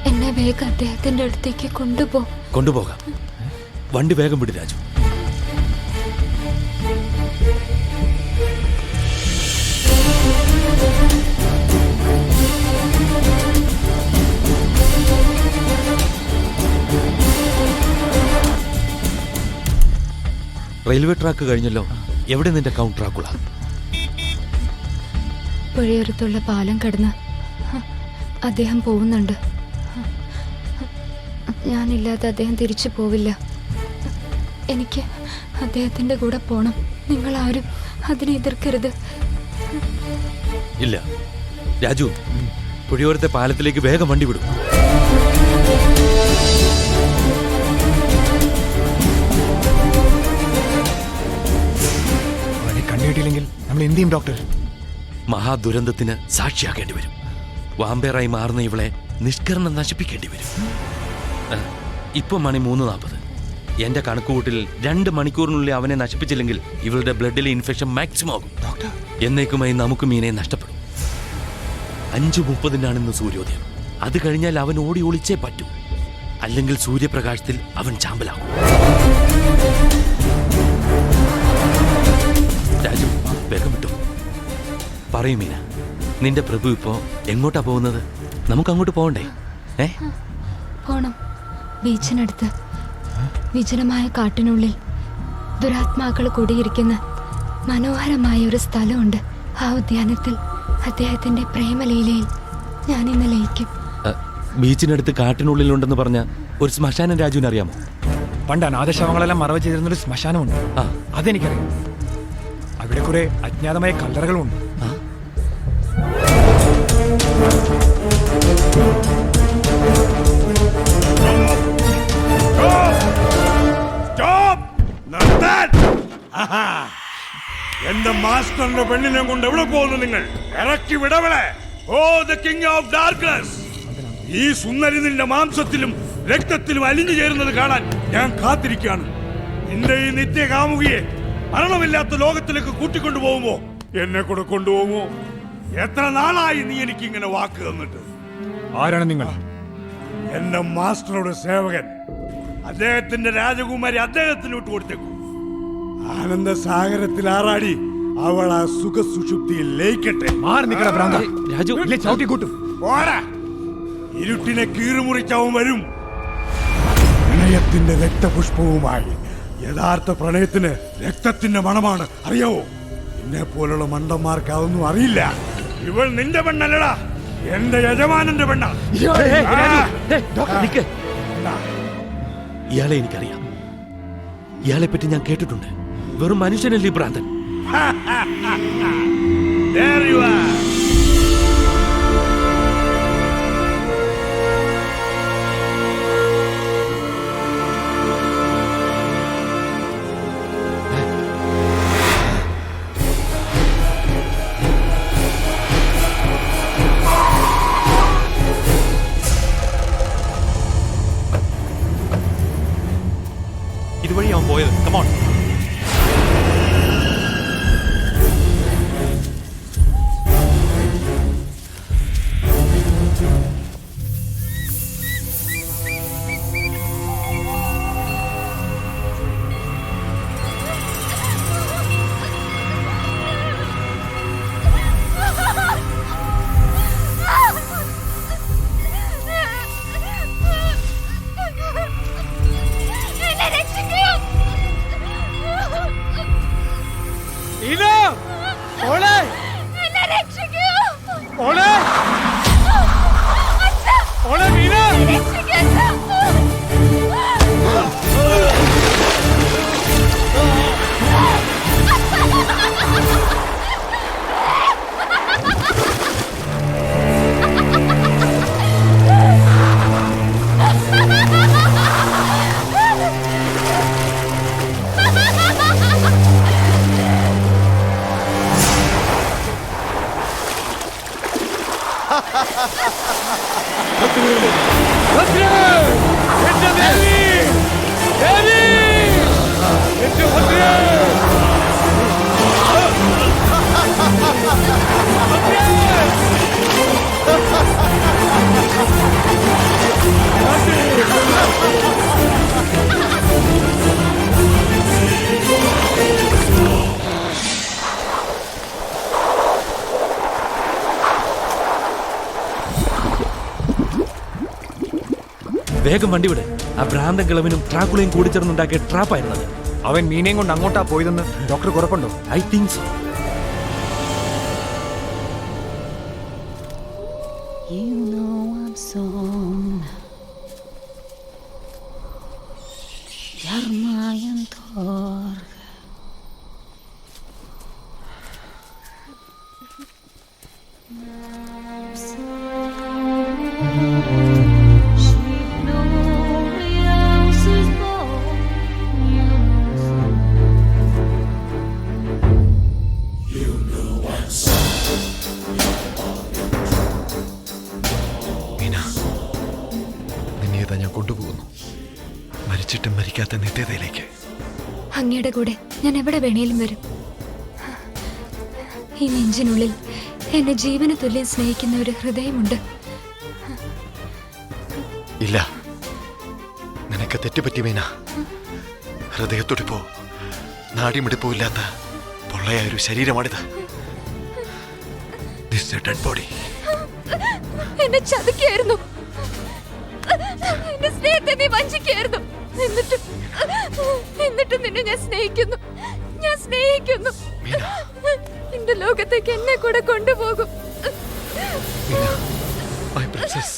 എന്നെ വേഗം അദ്ദേഹത്തിന്റെ അടുത്തേക്ക് കൊണ്ടുപോകാം. വണ്ടി വേഗം വിട് രാജു. റെയിൽവേ ട്രാക്ക് കഴിഞ്ഞല്ലോ. എവിടെ നിന്റെ കൗണ്ട് ട്രാക്കുള? പുഴയോരത്തുള്ള പാലം കടന്ന് അദ്ദേഹം പോകുന്നുണ്ട്. ഞാനില്ലാതെ അദ്ദേഹം തിരിച്ചു പോവില്ല. എനിക്ക് അദ്ദേഹത്തിന്റെ കൂടെ പോണം. നിങ്ങൾ ആരും അതിനെ എതിർക്കരുത്. ഇല്ല രാജു, പുഴയോരത്തെ പാലത്തിലേക്ക് വേഗം വണ്ടി വിടും. കണ്ടുകിട്ടിയില്ലെങ്കിൽ നമ്മൾ എന്ത് ചെയ്യും ഡോക്ടർ? മഹാദുരന്തത്തിന് സാക്ഷിയാക്കേണ്ടി വരും. വാമ്പേറായി മാറുന്ന ഇവളെ നിഷ്കരണം നശിപ്പിക്കേണ്ടി വരും. ഇപ്പൊ മണി 3:40. എന്റെ കണക്കുകൂട്ടിൽ 2 മണിക്കൂറിനുള്ളിൽ അവനെ നശിപ്പിച്ചില്ലെങ്കിൽ ഇവളുടെ ബ്ലഡിലെ ഇൻഫെക്ഷൻ മാക്സിമം ആകും. എന്നേക്കുമായി നമുക്ക് മീനെ നഷ്ടപ്പെടും. 5:30 സൂര്യോദയം. അത് കഴിഞ്ഞാൽ അവൻ ഓടി ഒളിച്ചേ പറ്റൂ. അല്ലെങ്കിൽ സൂര്യപ്രകാശത്തിൽ അവൻ ചാമ്പലാകും. രാജു, വേഗം വിട്ടു. പറയൂ മീന, നിന്റെ പ്രഭു ഇപ്പോ എങ്ങോട്ടാ പോകുന്നത്? നമുക്ക് അങ്ങോട്ട് പോകണ്ടേ? പോണം. ബീച്ചിനടുത്ത് വിജനമായ കാട്ടിനുള്ളിൽ ദുരാത്മാക്കൾ കൂടിയിരിക്കുന്ന മനോഹരമായ ഒരു സ്ഥലമുണ്ട്. ആ ഉദ്യാനത്തിൽ അദ്ദേഹത്തിന്റെ പ്രേമലീലയിൽ ഞാൻ ഇന്ന് ലയിക്കും. ബീച്ചിനടുത്ത് കാട്ടിനുള്ളിലുണ്ടെന്ന് പറഞ്ഞ ഒരു ശ്മശാനം രാജുവിന് അറിയാമോ? പണ്ട് അനാഥശവങ്ങളെല്ലാം മറവ് ചെയ്തിരുന്നൊരു ശ്മശാനമുണ്ട്. അതെനിക്കറിയാം. അവിടെ കുറെ അജ്ഞാതമായ കല്ലറകളുണ്ട്. എന്റെ മാസ്റ്ററിന്റെ പെണ്ണിനെ കൊണ്ട് എവിടെ പോകുന്നു നിങ്ങൾ? ഇറക്കി വിടവളെ. ഓ ദ കിങ് ഓഫ് ഡാർക്ക്നെസ്, ഈ സുന്ദരി നിന്റെ മാംസത്തിലും രക്തത്തിലും അലിഞ്ഞു ചേരുന്നത് കാണാൻ ഞാൻ കാത്തിരിക്കുകയാണ്. നിന്റെ ഈ നിത്യകാമുകിയെ മരണമില്ലാത്ത ലോകത്തിലേക്ക് കൂട്ടിക്കൊണ്ടുപോകുമോ? എന്നെ കൂടെ കൊണ്ടുപോകുമോ? എത്ര നാളായി നീ എനിക്ക് ഇങ്ങനെ വാക്ക് തന്നിട്ട്? ആരാണ് നിങ്ങൾ? എന്റെ മാസ്റ്ററുടെ സേവകൻ. അദ്ദേഹത്തിന്റെ രാജകുമാരി അദ്ദേഹത്തിന് വിട്ടുകൊടുത്തേക്കു. ആനന്ദസാഗരത്തിൽ ആറാടി അവൾ ആ സുഖസുഷുപ്തിയിൽ ലയിക്കട്ടെ. ഇരുട്ടിനെ കീറുമുറിച്ചവൻ വരും പ്രണയത്തിന്റെ രക്തപുഷ്പവുമായി. യഥാർത്ഥ പ്രണയത്തിന് രക്തത്തിന്റെ മണമാണ്. അറിയാവോ? എന്നെ പോലുള്ള മണ്ടന്മാർക്ക് അതൊന്നും അറിയില്ല. ഇവൾ നിന്റെ പെണ്ണല്ലടാ, എന്റെ യജമാനന്റെ പെണ്ണ. ഇയാളെ എനിക്കറിയാം. ഇയാളെ പറ്റി ഞാൻ കേട്ടിട്ടുണ്ട്. വെറും മനുഷ്യനല്ലേ ഭ്രാന്തൻ. ഇതുവഴി അവൻ പോയത്. കമോൺ. വേഗം വണ്ടി വിട്. ആ ഭ്രാന്തൻ കിളവനും ട്രാക്കുളയും കൂടി ചേർന്നുണ്ടാക്കിയ ട്രാപ്പായിരുന്നത്. അവൻ മീനയും കൊണ്ട് അങ്ങോട്ടാ പോയതെന്ന് ഡോക്ടർ ഉറപ്പുണ്ടോ? I think so. You know I'm son. Yarmayan Thor. നിന്നെ ഞാൻ കൊണ്ടുപോകുന്നു, മരിച്ചിട്ടും മരിക്കാത്ത നിത്യതയിലേക്ക്. അങ്ങയുടെ കൂടെ ഞാൻ എവിടെ വേണേലും വരും. ഈ നെഞ്ചിനുള്ളിൽ എന്നെ ജീവന തുല്യം സ്നേഹിക്കുന്ന ഒരു ഹൃദയമുണ്ട്. ഇല്ല, നിനക്ക് തെറ്റുപറ്റി മീന. ഹൃദയത്തുടിപ്പോ നാടിമിടിപ്പോ ഇല്ലാത്ത പൊള്ളയായ ഒരു ശരീരമാണിത്. Dead body. എന്നെ ചതിക്കായിരുന്നു, എന്റെ സ്നേഹത്തെ നീ വഞ്ചിക്കായിരുന്നു. എന്നിട്ടും നിന്നെ ഞാൻ സ്നേഹിക്കുന്നു, ഞാൻ സ്നേഹിക്കുന്നു. എന്റെ ലോകത്തേക്ക് എന്നെ കൂടെ കൊണ്ടുപോകും. My princess.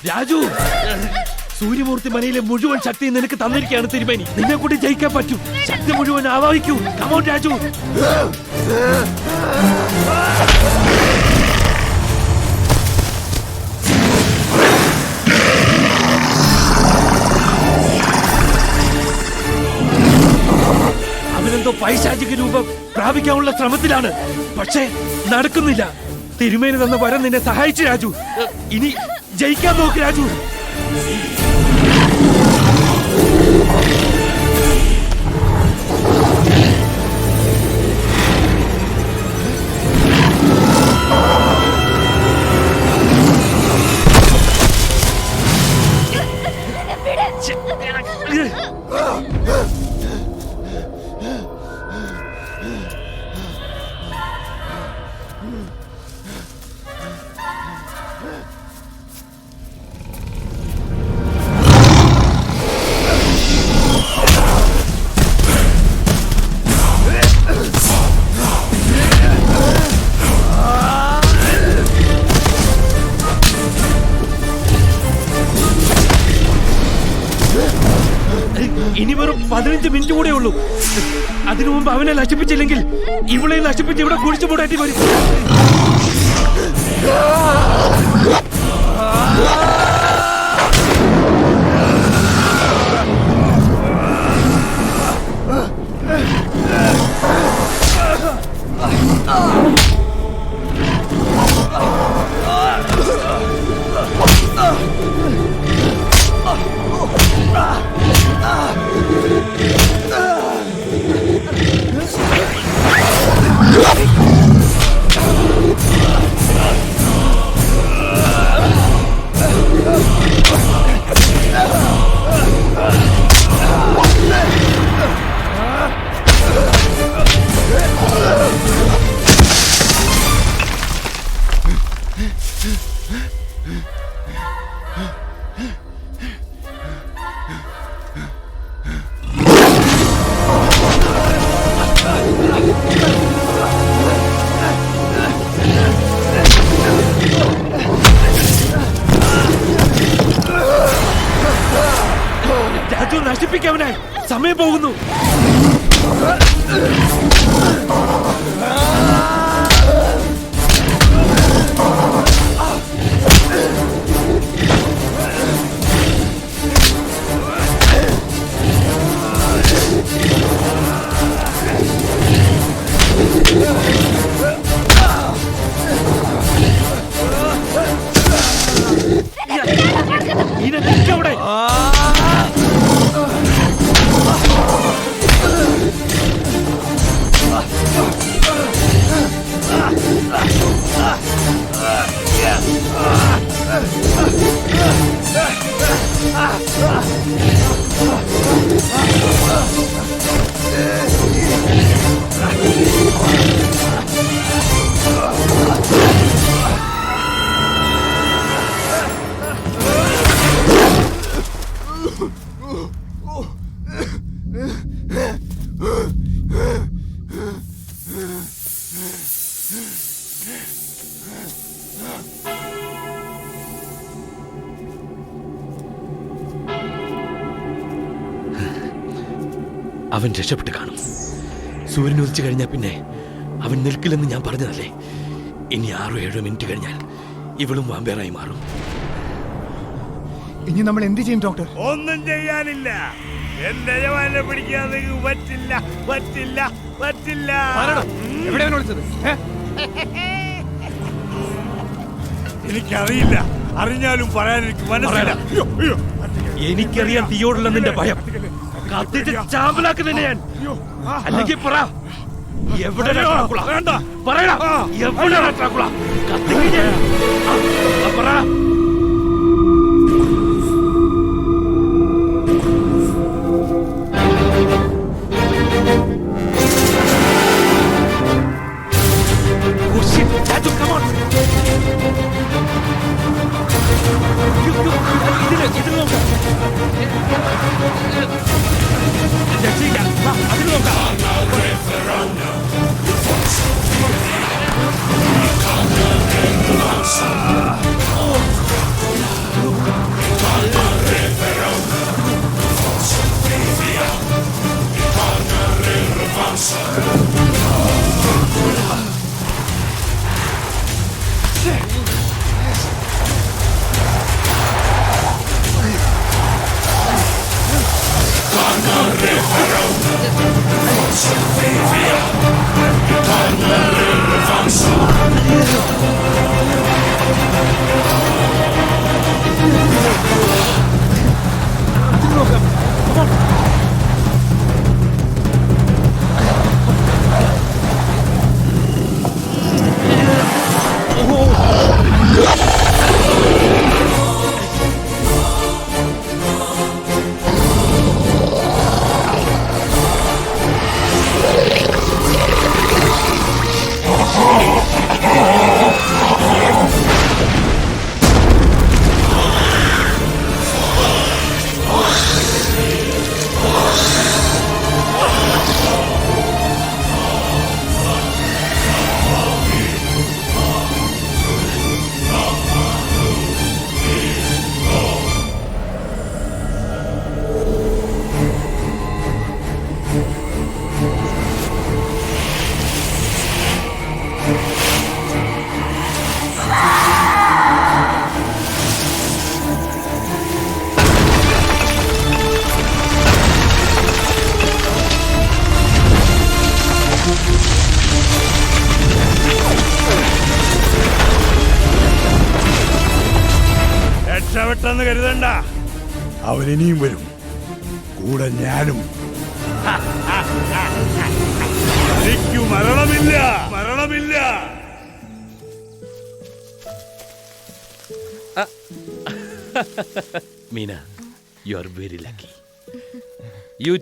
രാജു, സൂര്യമൂർത്തി മനയിലെ മുഴുവൻ ശക്തി നിനക്ക് തന്നിരിക്കുകയാണ് തിരുമേനി. നിന്നെ കൂടി ജയിക്കാൻ പറ്റും. ശക്തി മുഴുവൻ ആവാഹിക്കൂ. കമോൺ രാജു. അവനെന്തോ പൈശാചിക രൂപം പ്രാപിക്കാനുള്ള ശ്രമത്തിലാണ്, പക്ഷേ നടക്കുന്നില്ല. തിരുമേനി തന്ന വരം നിന്നെ സഹായിച്ചു രാജു. ഇനി ജയിക്കാൻ നോക്ക് രാജു. ഇനി വെറും 15 മിനിറ്റ് കൂടെ ഉള്ളൂ. അതിനു മുമ്പ് അവനെ നശിപ്പിച്ചില്ലെങ്കിൽ ഇവളെ നശിപ്പിച്ച് ഇവിടെ കുഴിച്ചു മൂടേണ്ടി വരും. നശിപ്പിക്കാവനായി സമയം പോകുന്നു. അവൻ രക്ഷപ്പെട്ട് കാണും. സൂര്യൻ ഉദിച്ചു കഴിഞ്ഞാൽ പിന്നെ അവൻ നിൽക്കില്ലെന്ന് ഞാൻ പറഞ്ഞതല്ലേ. ഇനി 6-7 മിനിറ്റ് കഴിഞ്ഞാൽ ഇവളും വാമ്പേറായി മാറും. ഇനി നമ്മൾ എന്ത് ചെയ്യും ഡോക്ടർ? ഒന്നും ചെയ്യാനില്ല. എന്റെ യജമാനെ പിടിക്കാൻ നിങ്ങൾക്ക് പറ്റില്ല, പറ്റില്ല, പറ്റില്ല. എവിടെയാണ് വിളിച്ചത്? എനിക്കറിയില്ല. അറിഞ്ഞാലും പറയാൻ എനിക്ക് മനസ്സില്ല. അയ്യോ, അയ്യോ. എനിക്കറിയാം തീയോടുള്ള നിന്റെ ഭയം. കത്തിച്ച് ചാമ്പലാക്ക് നിന്നെ ഞാൻ. അല്ലെങ്കിൽ പറ, എവിടെ വേണ്ട. പറയടാ, എവിടെ കത്തിക്ക് ഞാൻ. പറ. രക്ഷപ്പെട്ടെന്ന് കരുതണ്ട. അവനിനിയും വരും. കൂടെ ഞാനും. എനിക്ക് മരണമില്ല, മരണമില്ല. Meena, you are very lucky. U